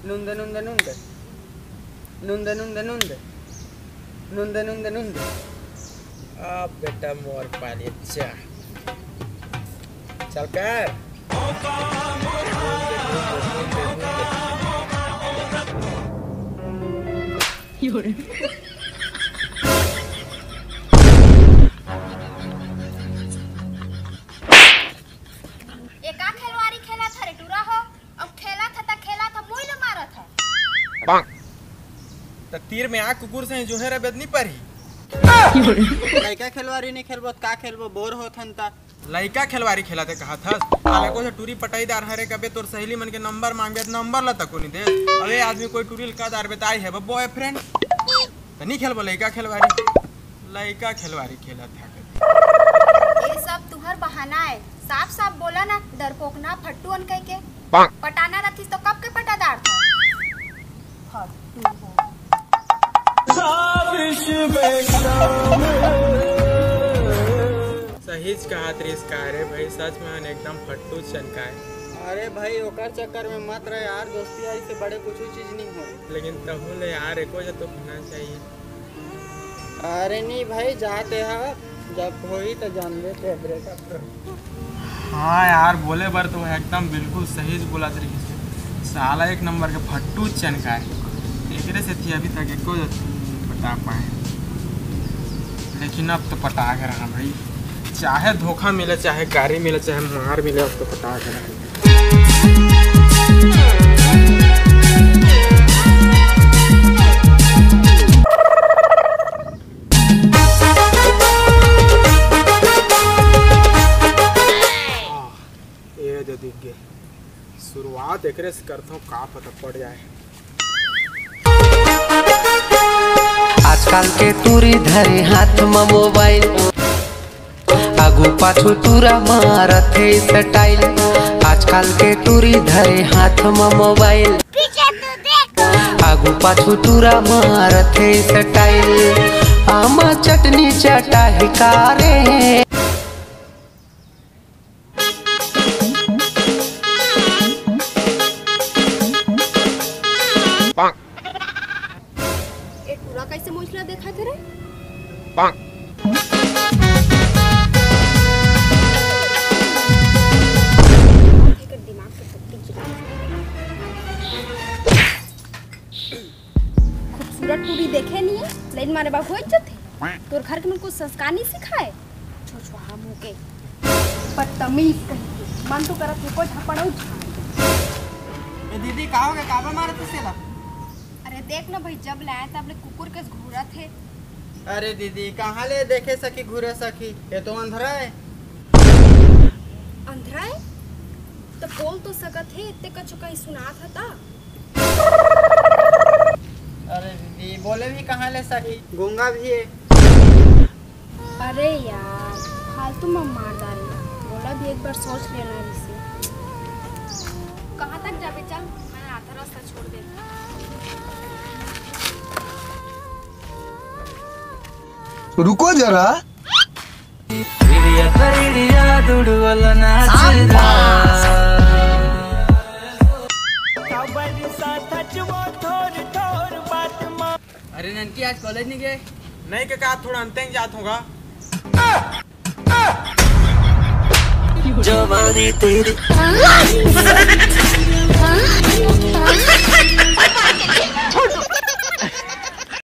नुंद नुंद नुंद नुंद नुंद नुंद नुंद नुंद नुंद। अब बेटा मोर पानी अच्छा चल कर। एका खेलवारी खेला था रे टूरा हो। अब खेला था मुई ल मारा था। त तीर में आग कुकुर से जो है रे बेदनी पर ही। लइका खेलवारी नहीं खेलबो का खेलबो बोर होथन ता। लइका खेलवारी खेलाते कहा था साले को से टूरी पटाईदार हरे कबे तोर सहेली मन के नंबर मांगे नंबर ला तको नहीं दे। अबे आदमी कोई टूरी का दार बताई है बॉयफ्रेंड त नहीं खेलबो लइका खेलवारी। लइका खेलवारी खेला था ये सब तुहर बहाना है। साफ साफ बोला ना डरपोक ना फट्टून कह के। पटाना रखिस तो कब के पटादार था। सहीज कहा त्रिस्का रे भाई सच में एकदम फट्टू चनका है। अरे भाई ओकर चक्कर में मत रहे यार दोस्ती यारी से बड़े कुछ चीज नहीं हो। लेकिन तहु ले यार एको जो तो होना चाहिए। अरे नहीं भाई जाते हैं जब होई तो जान लेते ब्रेकअप। हाँ यार बोले बार तो एकदम बिल्कुल सही बोला तरीके से। साला एक नंबर के फट्टू चनका है। एक से थी अभी तक एको पटा पाए लेकिन अब तो पटा के रहा भाई। चाहे धोखा मिले चाहे गाड़ी मिले चाहे मार मिले अब तो पटा के रहा। दिख गए शुरुआत एक से करता हूँ का पता पड़ जाए। आजकल के तुरी धरे हाथ में मोबाइल आगू पाछू तुरा मारथे स्टाइल। आजकल के तुरी धरे हाथ में मोबाइल आगू पाछू तुरा मारथे स्टाइल। आमा चटनी चटा हिकारे कैसे मुझला देखा थे रे। दिमाग से खूबसूरत टूरी देखे नहीं है लेकिन मारे बाप हो जाते तोर घर के मन कुछ संस्कार नहीं सिखाए। छोछुआ मुंह के बदतमीज कहीं मन तो करत है कोई थप्पड़ उठा। ए दीदी का हो गया काबा मारत सेला। अरे देख ना भाई जब लाए तब ले कुकुर के घूरा थे। अरे दीदी कहाँ ले देखे सकी घूरे सकी ये तो अंधरा है। अंधरा है तो बोल तो सकत है इतने कछु कहीं सुना था। अरे दीदी बोले भी कहाँ ले सकी गूंगा भी है। अरे यार फालतू में मार डाली बोला भी एक बार सोच लेना इसे। कहाँ तक जाबे चल मैं आधा रास्ता छोड़ दे। रुको जरा अरे ननकी आज कॉलेज नहीं गए। नहीं के कहा थोड़ा अंत जात होगा। जवानी तेरी